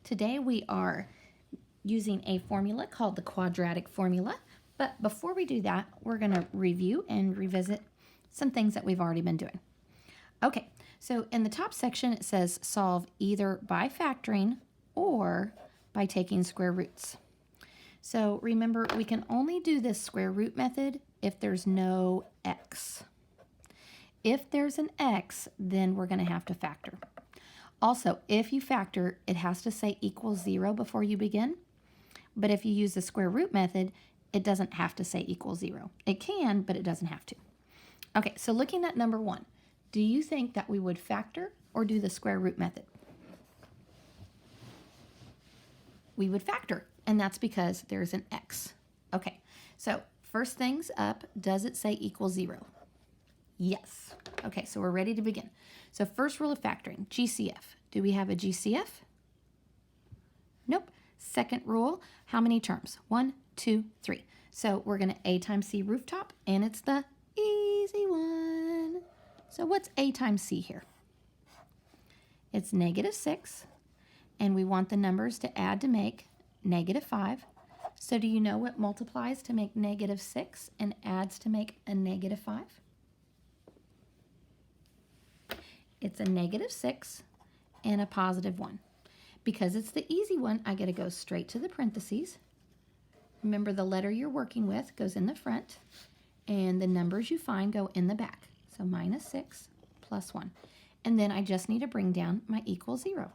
Today we are using a formula called the quadratic formula, but before we do that, we're going to review and revisit some things that we've already been doing. Okay, so in the top section it says solve either by factoring or by taking square roots. So remember, we can only do this square root method if there's no x. If there's an x, then we're going to have to factor. Also, if you factor, it has to say equals 0 before you begin. But if you use the square root method, it doesn't have to say equals 0. It can, but it doesn't have to. Okay, so looking at number 1, do you think that we would factor or do the square root method? We would factor, and that's because there's an x. Okay, so first things up, does it say equals 0? Yes. Okay, so we're ready to begin. So first rule of factoring, GCF. Do we have a GCF? Nope. Second rule, how many terms? 1, 2, 3. So we're going to A times C rooftop, and it's the easy one. So what's A times C here? It's -6, and we want the numbers to add to make -5. So do you know what multiplies to make -6 and adds to make a -5? It's a -6 and a +1. Because it's the easy one, I get to go straight to the parentheses. Remember, the letter you're working with goes in the front, and the numbers you find go in the back. So -6 + 1. And then I just need to bring down my equals 0.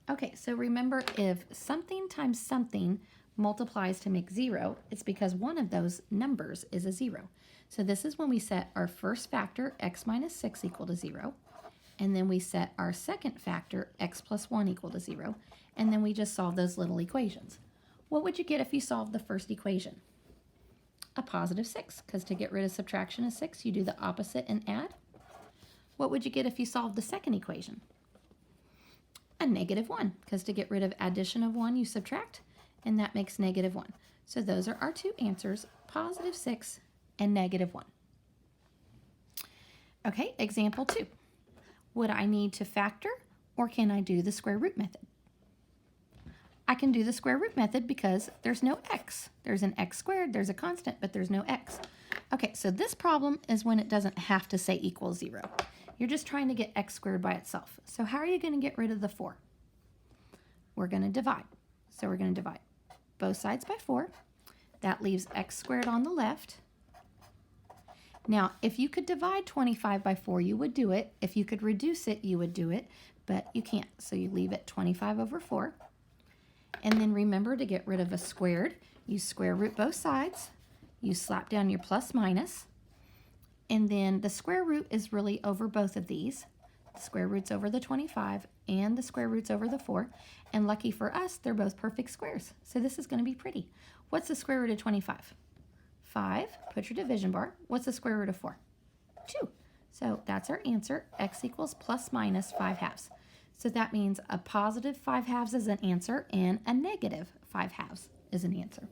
Okay, so remember, if something times something multiplies to make 0, it's because one of those numbers is a 0. So this is when we set our first factor, x minus 6 equal to 0. And then we set our second factor, x plus 1 equal to 0. And then we just solve those little equations. What would you get if you solved the first equation? A +6, because to get rid of subtraction of 6, you do the opposite and add. What would you get if you solved the second equation? A -1, because to get rid of addition of 1, you subtract, and that makes -1. So those are our two answers, +6 and -1. Okay, example 2. Would I need to factor, or can I do the square root method? I can do the square root method because there's no x. There's an x squared, there's a constant, but there's no x. Okay, so this problem is when it doesn't have to say equals 0. You're just trying to get x squared by itself. So how are you going to get rid of the 4? We're going to divide. So we're going to divide both sides by 4. That leaves x squared on the left. Now, if you could divide 25 by 4, you would do it. If you could reduce it, you would do it, but you can't. So you leave it 25 over 4. And then remember, to get rid of a squared, you square root both sides. You slap down your plus minus. And then the square root is really over both of these. The square root's over the 25 and the square root's over the 4. And lucky for us, they're both perfect squares. So this is going to be pretty. What's the square root of 25? 5. Put your division bar. What's the square root of 4? 2. So that's our answer. X equals ±5/2. So that means a +5/2 is an answer and a -5/2 is an answer.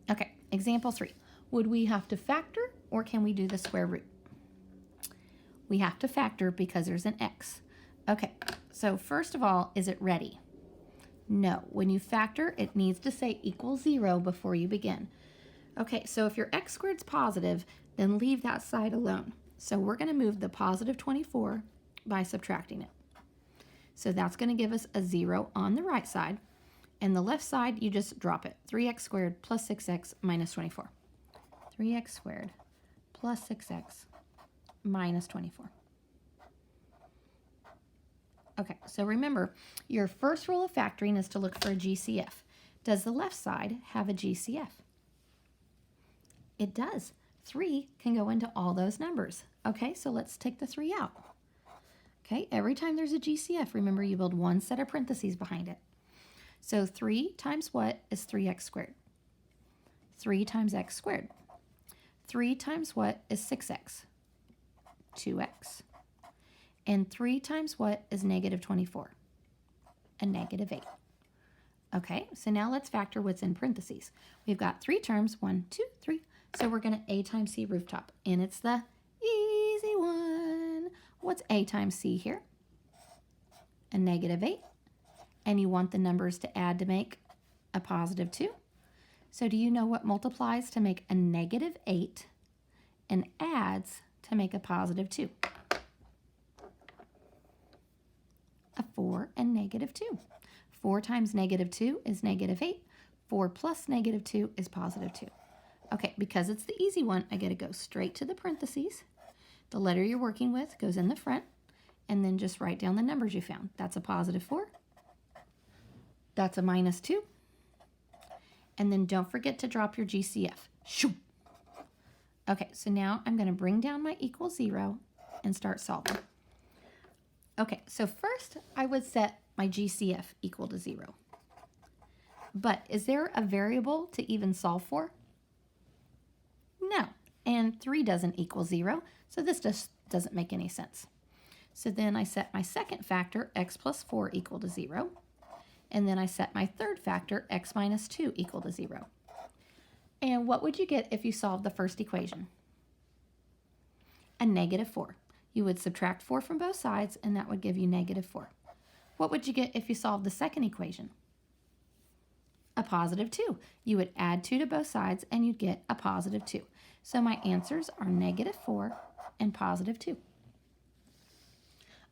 Okay, example 3. Would we have to factor, or can we do the square root? We have to factor because there's an x. Okay, so first of all, is it ready? No. When you factor, it needs to say equals 0 before you begin. Okay, so if your x squared's positive, then leave that side alone. So we're going to move the +24 by subtracting it. So that's going to give us a 0 on the right side. And the left side, you just drop it. 3x squared plus 6x minus 24. 3x squared plus 6x minus 24. Okay, so remember, your first rule of factoring is to look for a GCF. Does the left side have a GCF? It does. 3 can go into all those numbers. Okay, so let's take the 3 out. Okay, every time there's a GCF, remember, you build one set of parentheses behind it. So 3 times what is 3x squared? 3 times x squared. 3 times what is 6x? 2x. And 3 times what is -24? A -8. Okay, so now let's factor what's in parentheses. We've got 3 terms, 1, 2, 3. So we're going to A times C rooftop, and it's the easy one. What's A times C here? A -8 and you want the numbers to add to make a positive 2. So do you know what multiplies to make a negative 8 and adds to make a positive 2? A 4 and negative 2. 4 times negative 2 is negative 8. 4 plus negative 2 is positive 2. Okay, because it's the easy one, I get to go straight to the parentheses. The letter you're working with goes in the front, and then just write down the numbers you found. That's a positive 4. That's a minus 2. And then don't forget to drop your GCF. Shoo! Okay, so now I'm going to bring down my equal 0 and start solving. Okay, so first I would set my GCF equal to 0. But is there a variable to even solve for? No, and 3 doesn't equal 0, so this just doesn't make any sense. So then I set my second factor, x plus 4 equal to 0. And then I set my third factor, x minus 2 equal to 0. And what would you get if you solved the first equation? A negative 4. You would subtract 4 from both sides, and that would give you negative 4. What would you get if you solved the second equation? A positive 2. You would add 2 to both sides, and you'd get a positive 2. So my answers are negative 4 and positive 2.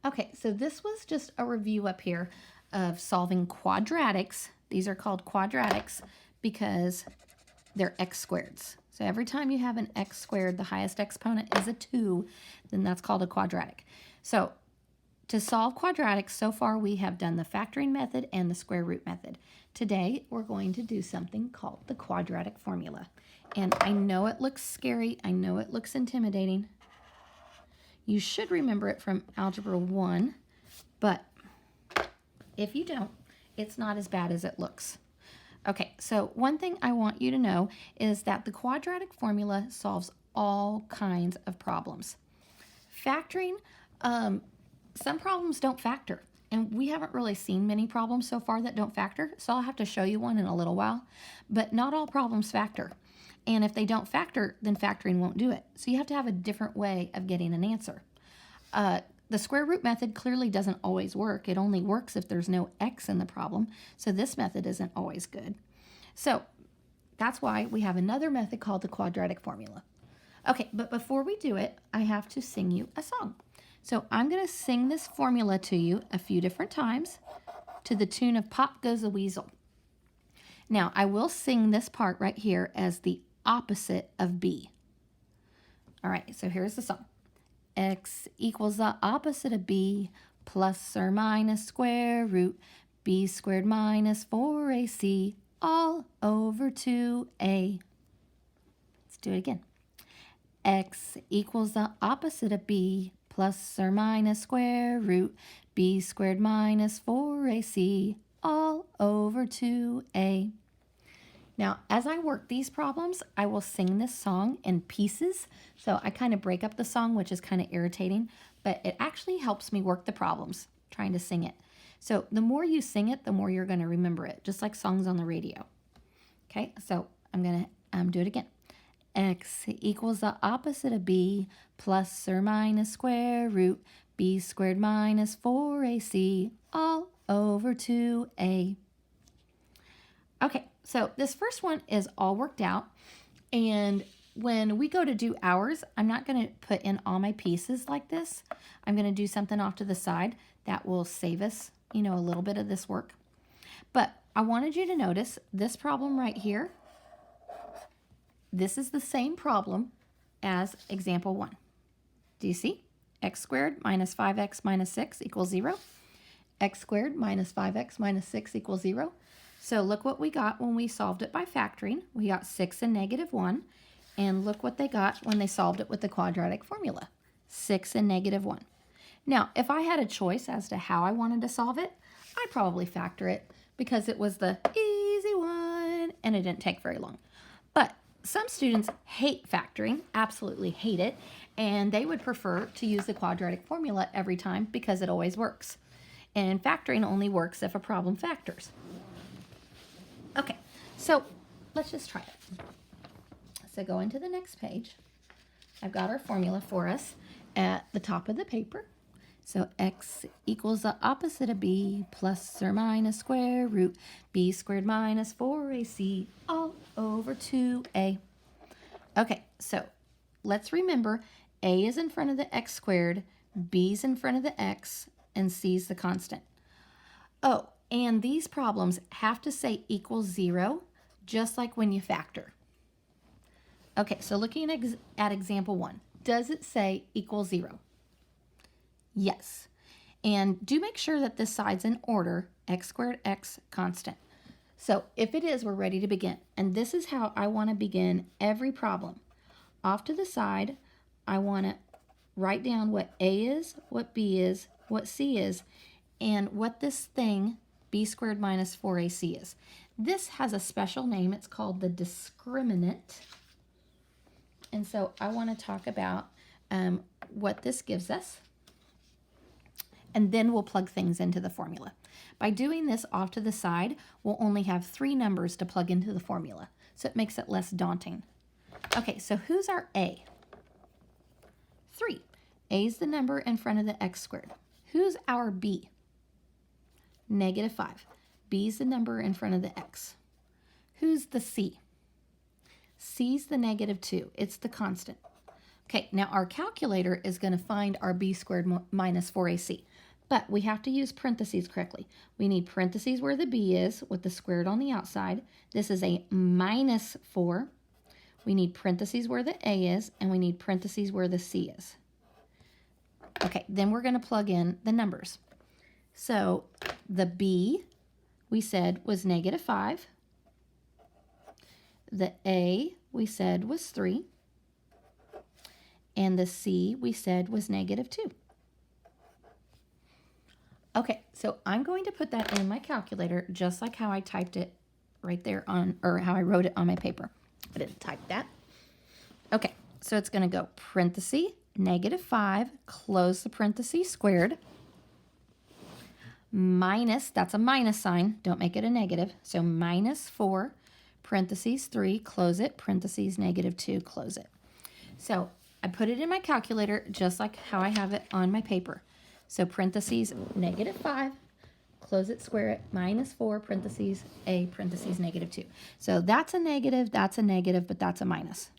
Okay, so this was just a review up here of solving quadratics. These are called quadratics because they're x squareds. So every time you have an x squared, the highest exponent is a 2, then that's called a quadratic. So to solve quadratics, so far we have done the factoring method and the square root method. Today we're going to do something called the quadratic formula. And I know it looks scary, I know it looks intimidating. You should remember it from Algebra 1, but if you don't, it's not as bad as it looks. Okay, so one thing I want you to know is that the quadratic formula solves all kinds of problems. Factoring, some problems don't factor, and we haven't really seen many problems so far that don't factor, so I'll have to show you one in a little while, but not all problems factor. And if they don't factor, then factoring won't do it. So you have to have a different way of getting an answer. The square root method clearly doesn't always work. It only works if there's no x in the problem. So this method isn't always good. So that's why we have another method called the quadratic formula. Okay, but before we do it, I have to sing you a song. So I'm going to sing this formula to you a few different times to the tune of Pop Goes the Weasel. Now, I will sing this part right here as the opposite of b. All right, so here's the song. X equals the opposite of b plus or minus square root b squared minus 4ac all over 2a. Let's do it again. X equals the opposite of b plus or minus square root b squared minus 4ac all over 2a. Now, as I work these problems, I will sing this song in pieces. So I kind of break up the song, which is kind of irritating, but it actually helps me work the problems, trying to sing it. So the more you sing it, the more you're going to remember it, just like songs on the radio. Okay, so I'm going to do it again. X equals the opposite of b plus or minus square root b squared minus 4ac all over 2a. Okay, so this first one is all worked out, and when we go to do ours, I'm not going to put in all my pieces like this. I'm going to do something off to the side that will save us, a little bit of this work. But I wanted you to notice this problem right here. This is the same problem as example 1. Do you see? X squared minus 5x minus 6 equals 0. X squared minus 5x minus 6 equals 0. So look what we got when we solved it by factoring. We got 6 and negative 1. And look what they got when they solved it with the quadratic formula. 6 and negative 1. Now, if I had a choice as to how I wanted to solve it, I'd probably factor it because it was the easy one and it didn't take very long. But some students hate factoring, absolutely hate it, and they would prefer to use the quadratic formula every time because it always works. And factoring only works if a problem factors. Okay, so let's just try it. So go into the next page. I've got our formula for us at the top of the paper. So x equals the opposite of b plus or minus square root b squared minus 4ac all over 2a. Okay, so let's remember a is in front of the x squared, b is in front of the x, and c is the constant. Oh, and these problems have to say equals 0, just like when you factor. Okay, so looking at example 1, does it say equals 0? Yes. And do make sure that this side's in order, x squared, x constant. So if it is, we're ready to begin. And this is how I want to begin every problem. Off to the side, I want to write down what a is, what b is, what c is, and what this thing, b squared minus 4ac is. This has a special name. It's called the discriminant. And so I want to talk about what this gives us. And then we'll plug things into the formula. By doing this off to the side, we'll only have 3 numbers to plug into the formula. So it makes it less daunting. Okay, so who's our a? 3. A is the number in front of the x squared. Who's our b? -5. B is the number in front of the x. Who's the c? C's the -2. It's the constant. Okay, now our calculator is going to find our b squared minus 4ac. But we have to use parentheses correctly. We need parentheses where the b is with the squared on the outside. This is a -4. We need parentheses where the a is, and we need parentheses where the c is. Okay, then we're going to plug in the numbers. So the b, we said, was -5. The a, we said, was 3. And the c, we said, was -2. Okay, so I'm going to put that in my calculator just like how I typed it right there on, or how I wrote it on my paper. I didn't type that. Okay, so it's going to go parenthesis, -5, close the parenthesis, squared, minus, that's a minus sign, don't make it a negative, so -4, parentheses 3, close it, parentheses -2, close it. So I put it in my calculator just like how I have it on my paper. So parentheses -5, close it, square it, -4, parentheses, a, parentheses, -2. So that's a negative, but that's a minus.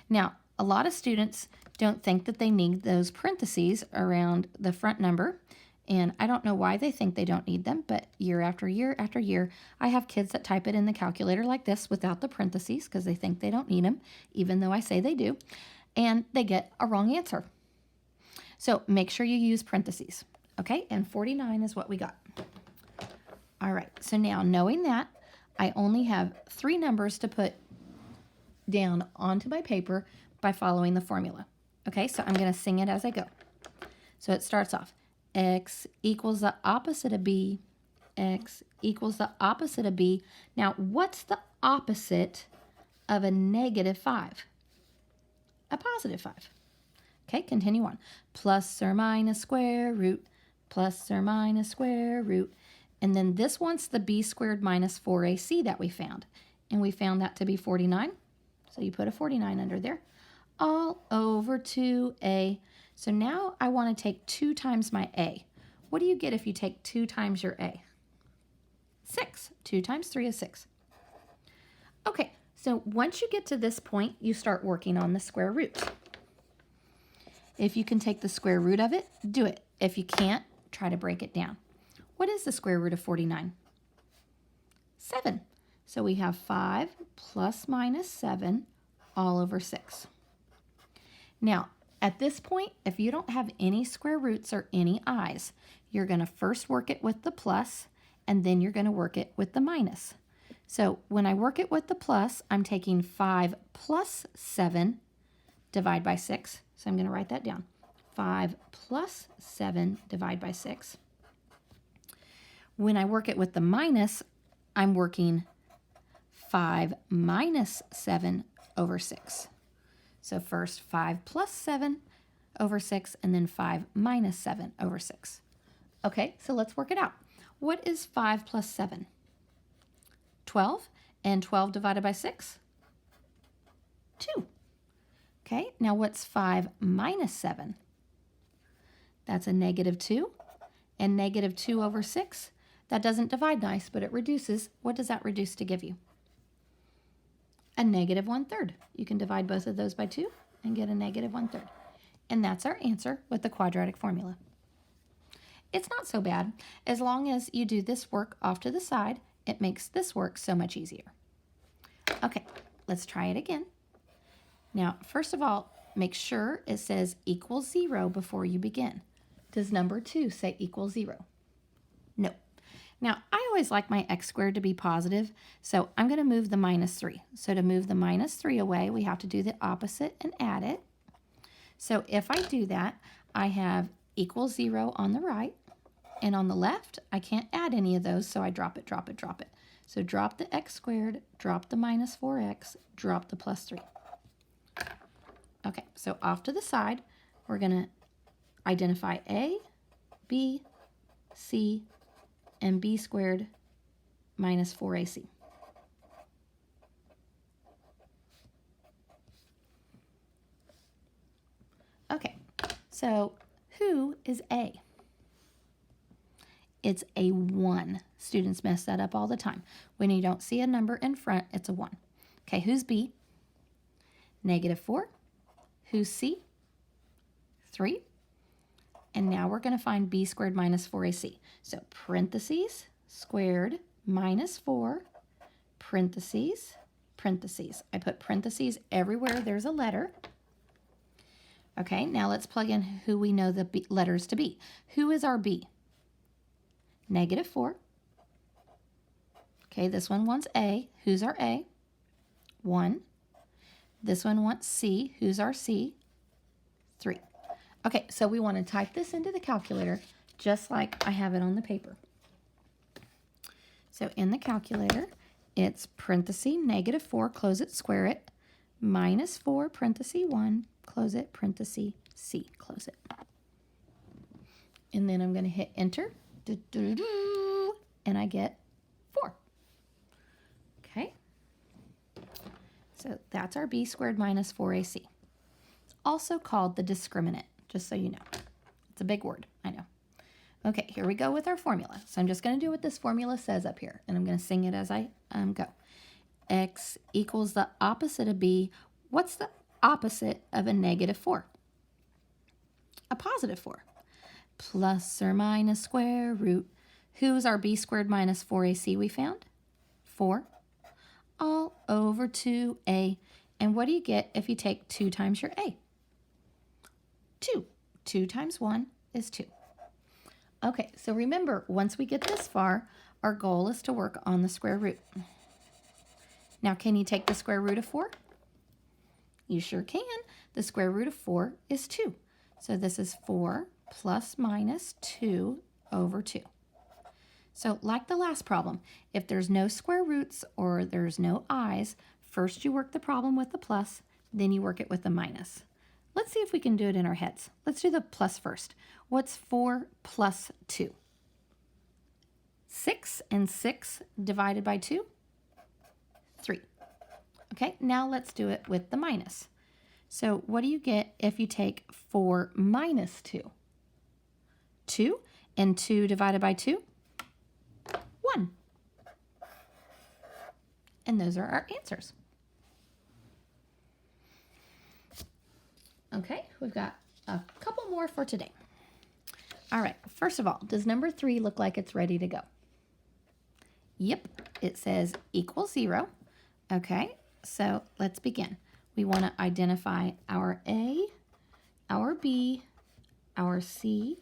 Now, a lot of students don't think that they need those parentheses around the front number, and I don't know why they think they don't need them, but year after year after year, I have kids that type it in the calculator like this without the parentheses because they think they don't need them, even though I say they do, and they get a wrong answer. So make sure you use parentheses, okay? And 49 is what we got. All right, so now knowing that, I only have 3 numbers to put down onto my paper by following the formula. Okay, so I'm going to sing it as I go. So it starts off, x equals the opposite of b, x equals the opposite of b. Now, what's the opposite of a -5? A +5. Okay, continue on. Plus or minus square root, plus or minus square root. And then this one's the b squared minus 4ac that we found. And we found that to be 49. So you put a 49 under there. All over 2a. So now I want to take 2 times my a. What do you get if you take 2 times your a? 6. 2 times 3 is 6. Okay, so once you get to this point, you start working on the square root. If you can take the square root of it, do it. If you can't, try to break it down. What is the square root of 49? 7. So we have 5 plus minus 7 all over 6. Now, at this point, if you don't have any square roots or any i's, you're going to first work it with the plus, and then you're going to work it with the minus. So when I work it with the plus, I'm taking 5 plus 7 divide by 6. So I'm going to write that down. 5 plus 7 divide by 6. When I work it with the minus, I'm working 5 minus 7 over 6. So first 5 plus 7 over 6, and then 5 minus 7 over 6. Okay, so let's work it out. What is 5 plus 7? 12, and 12 divided by 6? 2. Okay, now what's 5 minus 7? That's a negative 2. And negative 2 over 6, that doesn't divide nice, but it reduces. What does that reduce to give you? A negative 1/3. You can divide both of those by 2 and get a negative 1/3. And that's our answer with the quadratic formula. It's not so bad. As long as you do this work off to the side, it makes this work so much easier. Okay, let's try it again. Now, first of all, make sure it says equals 0 before you begin. Does number 2 say equals 0? No. Now, I always like my x squared to be positive, so I'm going to move the -3. So to move the -3 away, we have to do the opposite and add it. So if I do that, I have equals 0 on the right, and on the left, I can't add any of those, so I drop it, drop it, drop it. So drop the x squared, drop the -4x, drop the +3. Okay, so off to the side, we're going to identify a, b, c, and b squared minus 4ac. Okay, so who is a? It's a 1. Students mess that up all the time. When you don't see a number in front, it's a 1. Okay, who's b? -4. Who's c? 3. And now we're going to find b squared minus 4ac. So parentheses, squared, minus 4, parentheses, parentheses. I put parentheses everywhere there's a letter. Okay, now let's plug in who we know the letters to be. Who is our b? -4. Okay, this one wants a. Who's our a? 1. This one wants c. Who's our c? 3. Okay, so we want to type this into the calculator just like I have it on the paper. So in the calculator, it's parenthesis -4, close it, square it, -4, parenthesis 1, close it, parenthesis c, close it. And then I'm going to hit enter, and I get 4. Okay, so that's our b squared minus 4ac. It's also called the discriminant, just so you know. It's a big word, I know. Okay, here we go with our formula. So I'm just going to do what this formula says up here, and I'm going to sing it as I go. X equals the opposite of b. What's the opposite of a -4? A +4. Plus or minus square root. Who's our b squared minus 4ac we found? 4. All over 2a. And what do you get if you take 2 times your a? 2. 2 times 1 is 2. Okay, so remember, once we get this far, our goal is to work on the square root. Now, can you take the square root of 4? You sure can. The square root of 4 is 2. So this is 4 plus minus 2 over 2. So like the last problem, if there's no square roots or there's no i's, first you work the problem with the plus, then you work it with the minus. Let's see if we can do it in our heads. Let's do the plus first. What's 4 plus 2? 6, and 6 divided by 2? 3. Okay, now let's do it with the minus. So what do you get if you take 4 minus 2? 2, and 2 divided by 2? 1. And those are our answers. Okay, we've got a couple more for today. All right, first of all, does number 3 look like it's ready to go? Yep, it says equals 0. Okay, so let's begin. We want to identify our a, our b, our c,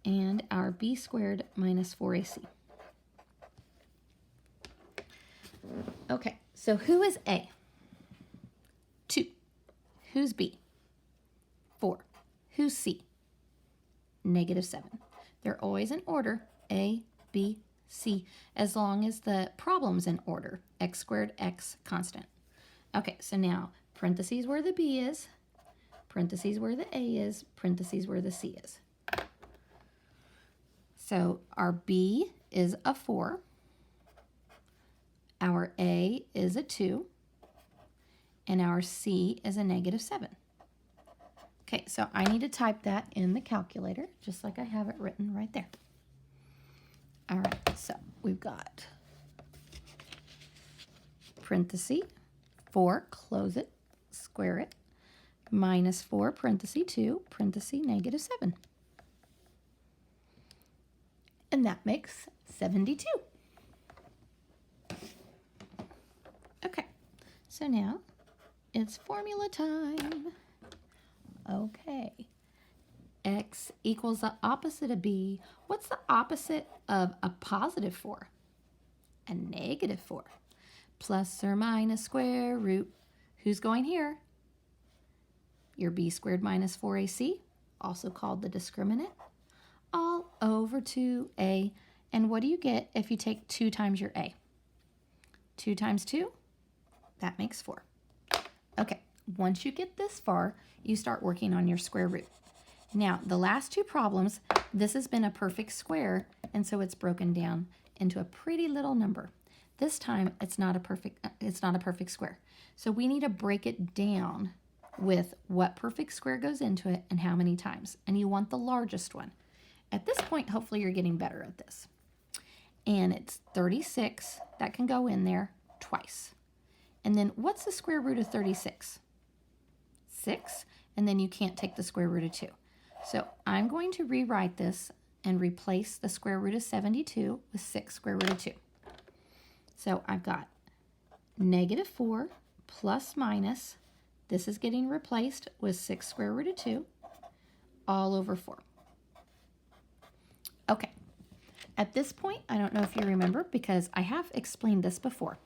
and our b squared minus 4ac. Okay, so who is a? 2. Who's b? 4. Who's c? -7. They're always in order, a, b, c, as long as the problem's in order, x squared, x, constant. Okay, so now parentheses where the b is, parentheses where the a is, parentheses where the c is. So our b is a 4, our a is a 2, and our c is a -7. Okay, so I need to type that in the calculator, just like I have it written right there. All right, so we've got parenthesis 4, close it, square it, minus 4, parenthesis 2, parenthesis negative 7. And that makes 72. Okay, so now it's formula time. Okay, x equals the opposite of b. What's the opposite of a positive 4? A negative 4. Plus or minus square root. Who's going here? Your b squared minus 4ac, also called the discriminant, all over 2a. And what do you get if you take 2 times your a? 2 times 2, that makes 4. Okay, once you get this far, you start working on your square root. Now, the last 2 problems, this has been a perfect square, and so it's broken down into a pretty little number. This time, it's not a perfect square. So we need to break it down with what perfect square goes into it and how many times. And you want the largest one. At this point, hopefully you're getting better at this. And it's 36. That can go in there twice. And then what's the square root of 36? 6. And then you can't take the square root of 2. So I'm going to rewrite this and replace the square root of 72 with 6 square root of 2. So I've got negative 4 plus minus, this is getting replaced with 6 square root of 2, all over 4. Okay, at this point, I don't know if you remember because I have explained this before.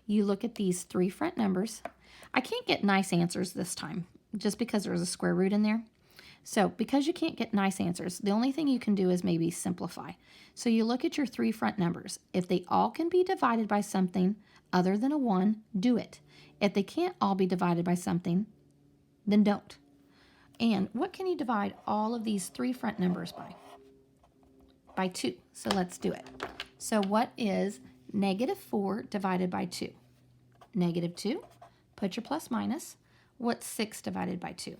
You look at these 3 front numbers. I can't get nice answers this time just because there's a square root in there. So because you can't get nice answers, the only thing you can do is maybe simplify. So you look at your 3 front numbers. If they all can be divided by something other than a 1, do it. If they can't all be divided by something, then don't. And what can you divide all of these 3 front numbers by? By 2. So let's do it. So what is negative 4 divided by 2? Negative 2. Put your plus minus. What's 6 divided by 2?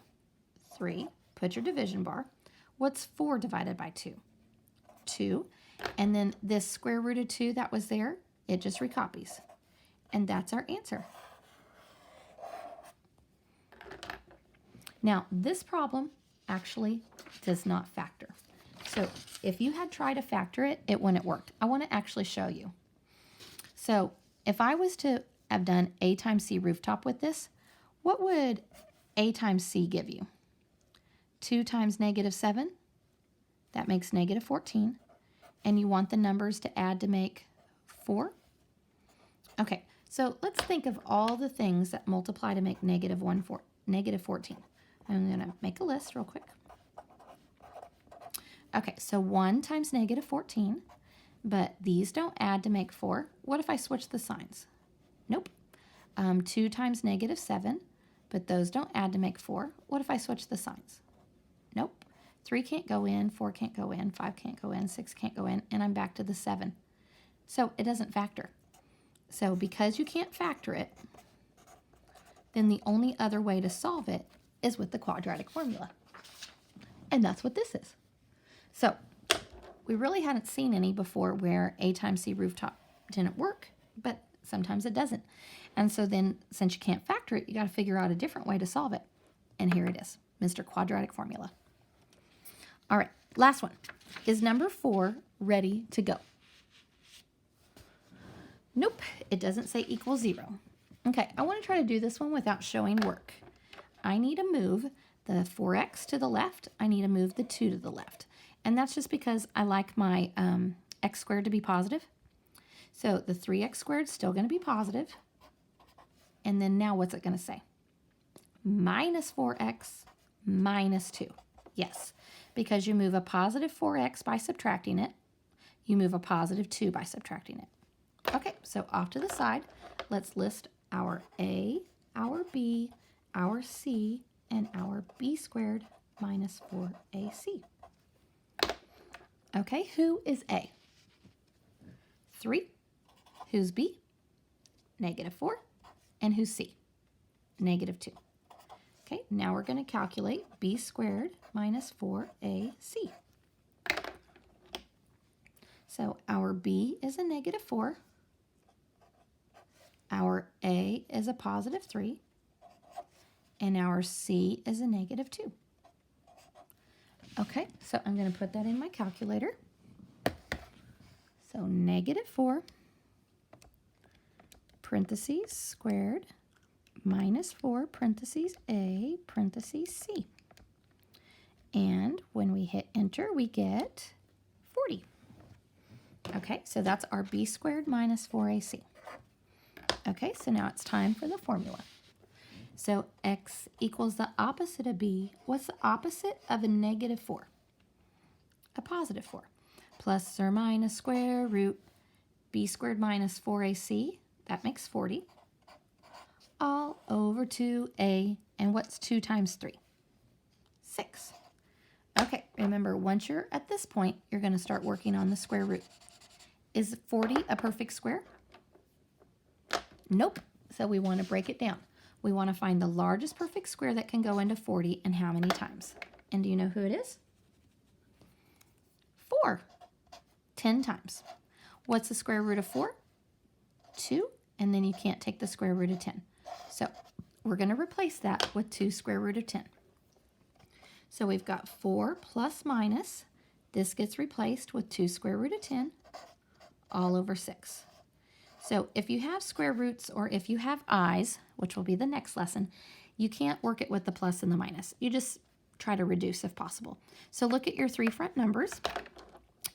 3. Put your division bar. What's 4 divided by 2? 2. And then this square root of 2 that was there, it just recopies. And that's our answer. Now, this problem actually does not factor. So if you had tried to factor it, it wouldn't work. I want to actually show you. So if I was to have done a times c rooftop with this, what would a times c give you? 2 times negative 7, that makes negative 14. And you want the numbers to add to make 4? Okay, so let's think of all the things that multiply to make negative 14. I'm going to make a list real quick. Okay, so 1 times negative 14, but these don't add to make 4. What if I switch the signs? Nope. 2 times negative 7, but those don't add to make 4. What if I switch the signs? Nope. 3 can't go in, 4 can't go in, 5 can't go in, 6 can't go in, and I'm back to the 7. So it doesn't factor. So because you can't factor it, then the only other way to solve it is with the quadratic formula. And that's what this is. So we really hadn't seen any before where a times c rooftop didn't work, but sometimes it doesn't. And so then since you can't factor it, you got to figure out a different way to solve it. And here it is, Mr. Quadratic Formula. All right, last one. Is number 4 ready to go? Nope, it doesn't say equals 0. Okay, I want to try to do this one without showing work. I need to move the 4x to the left. I need to move the 2 to the left. And that's just because I like my x squared to be positive. So the 3x squared is still going to be positive. And then now what's it going to say? Minus 4x minus 2. Yes, because you move a positive 4x by subtracting it. You move a positive 2 by subtracting it. Okay, so off to the side, let's list our a, our b, our c, and our b squared minus 4ac. Okay, who is a? 3. Who's b? Negative 4. And who's c? Negative 2. Okay, now we're going to calculate b squared minus 4ac. So our b is a negative 4. Our a is a positive 3. And our c is a negative 2. Okay, so I'm going to put that in my calculator. So negative 4 parentheses squared minus 4 parentheses a parentheses c. And when we hit enter, we get 40. Okay, so that's our b squared minus 4ac. Okay, so now it's time for the formula. So x equals the opposite of b. What's the opposite of a negative 4? A positive 4. Plus or minus square root b squared minus 4ac. That makes 40. All over 2a. And what's 2 times 3? 6. Okay, remember, once you're at this point, you're going to start working on the square root. Is 40 a perfect square? Nope. So we want to break it down. We want to find the largest perfect square that can go into 40 and how many times. And do you know who it is? 4. 10 times. What's the square root of 4? 2. And then you can't take the square root of 10. So we're going to replace that with 2 square root of 10. So we've got 4 plus minus. This gets replaced with 2 square root of 10 all over 6. So if you have square roots or if you have i's, which will be the next lesson, you can't work it with the plus and the minus. You just try to reduce if possible. So look at your 3 front numbers.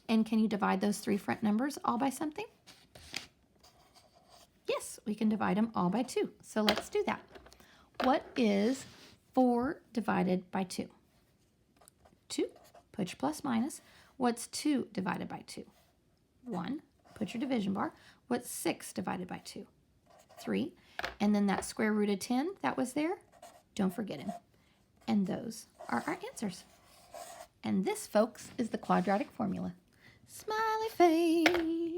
And can you divide those 3 front numbers all by something? Yes, we can divide them all by 2. So let's do that. What is 4 divided by 2? 2. Put your plus minus. What's 2 divided by 2? 1. Put your division bar. What's 6 divided by 2? 3. And then that square root of 10 that was there, don't forget him. And those are our answers. And this, folks, is the quadratic formula. Smiley face.